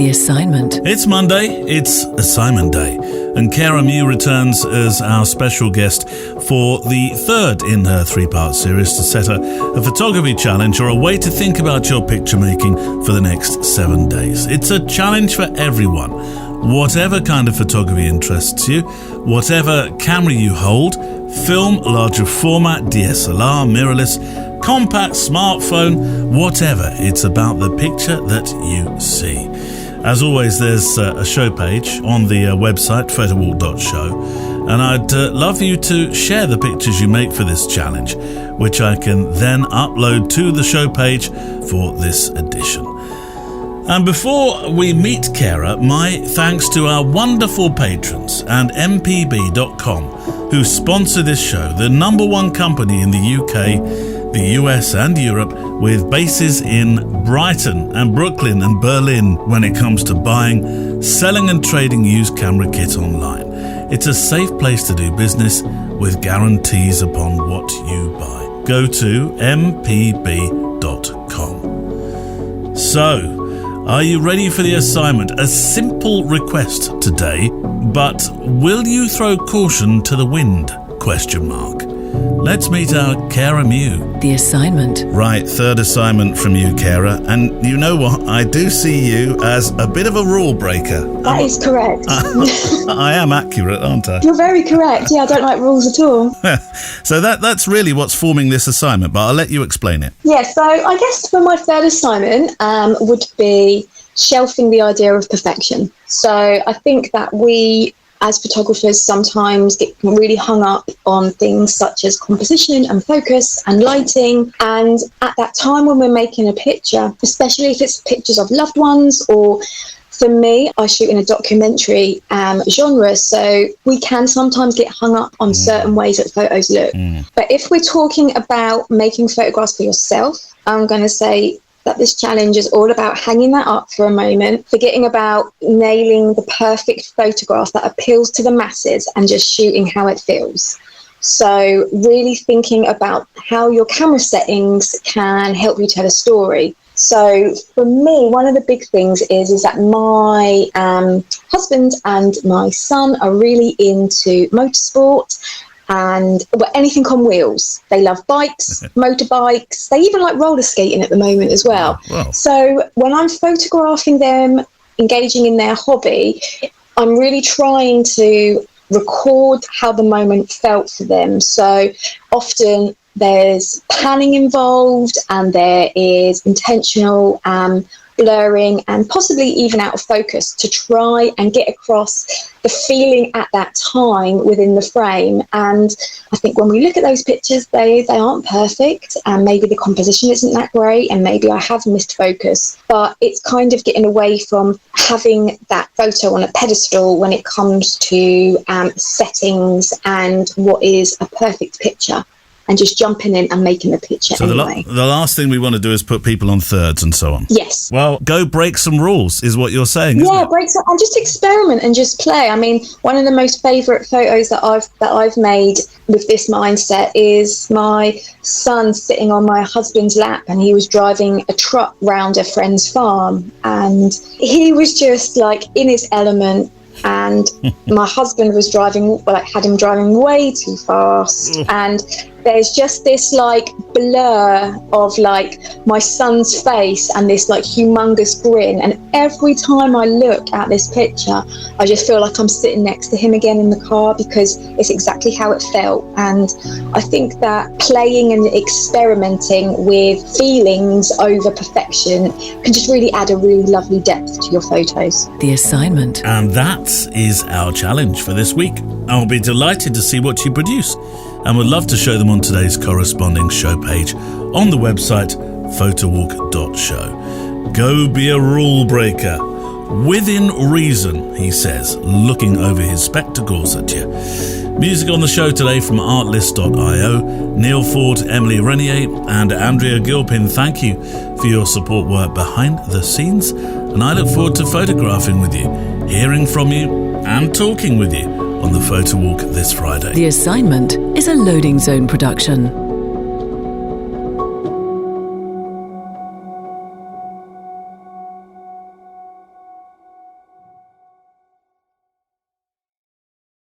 The assignment. It's Monday, it's assignment day, and Karah Mew returns as our special guest for the third in her three-part series to set a photography challenge or a way to think about your picture making for the next 7 days. It's a challenge for everyone. Whatever kind of photography interests you, whatever camera you hold, film, larger format, DSLR, mirrorless, compact, smartphone, whatever, it's about the picture that you see. As always, there's a show page on the website, photowalk.show, and I'd love for you to share the pictures you make for this challenge, which I can then upload to the show page for this edition. And before we meet Karah, my thanks to our wonderful patrons and mpb.com, who sponsor this show, the number one company in the UK, the US and Europe, with bases in Brighton and Brooklyn and Berlin when it comes to buying, selling and trading used camera kit online. It's a safe place to do business with guarantees upon what you buy. Go to mpb.com. So, are you ready for the assignment? A simple request today, but will you throw caution to the wind? ? Let's meet our Karah Mew. The assignment. Right, third assignment from you, Karah. And you know what? I do see you as a bit of a rule breaker. That is correct. I am accurate, aren't I? You're very correct. Yeah, I don't like rules at all. So that's really what's forming this assignment, but I'll let you explain it. Yeah, so I guess for my third assignment would be shelving the idea of perfection. So I think that we, as photographers, sometimes get really hung up on things such as composition and focus and lighting. And at that time when we're making a picture, especially if it's pictures of loved ones, or for me, I shoot in a documentary genre, so we can sometimes get hung up on certain ways that photos look. But if we're talking about making photographs for yourself, I'm going to say that this challenge is all about hanging that up for a moment, forgetting about nailing the perfect photograph that appeals to the masses and just shooting how it feels. So really thinking about how your camera settings can help you tell a story. So for me, one of the big things is that my husband and my son are really into motorsport and anything on wheels. They love bikes, motorbikes. They even like roller skating at the moment as well. Wow. So when I'm photographing them, engaging in their hobby, I'm really trying to record how the moment felt for them. So often there's panning involved, and there is intentional blurring and possibly even out of focus to try and get across the feeling at that time within the frame. And I think when we look at those pictures, they aren't perfect, and maybe the composition isn't that great, and maybe I have missed focus, but it's kind of getting away from having that photo on a pedestal when it comes to settings and what is a perfect picture, and just jumping in and making the picture anyway. The last thing we want to do is put people on thirds and so on. Yes. Well, go break some rules is what you're saying, isn't it? Break some, and just experiment and just play. I mean, one of the most favourite photos that I've made with this mindset is my son sitting on my husband's lap, and he was driving a truck round a friend's farm, and he was just like in his element. And my husband was had him driving way too fast. And there's just this like blur of like my son's face and this like humongous grin. And every time I look at this picture, I just feel like I'm sitting next to him again in the car, because it's exactly how it felt. And I think that playing and experimenting with feelings over perfection can just really add a really lovely depth to your photos. The assignment. And that is our challenge for this week. I'll be delighted to see what you produce, and would love to show them on today's corresponding show page on the website photowalk.show. Go be a rule breaker. Within reason, he says, looking over his spectacles at you. Music on the show today from artlist.io. Neil Ford, Emily Renier and Andrea Gilpin, thank you for your support work behind the scenes, and I look forward to photographing with you, hearing from you and talking with you on the Photo Walk this Friday. The assignment is a Loading Zone production.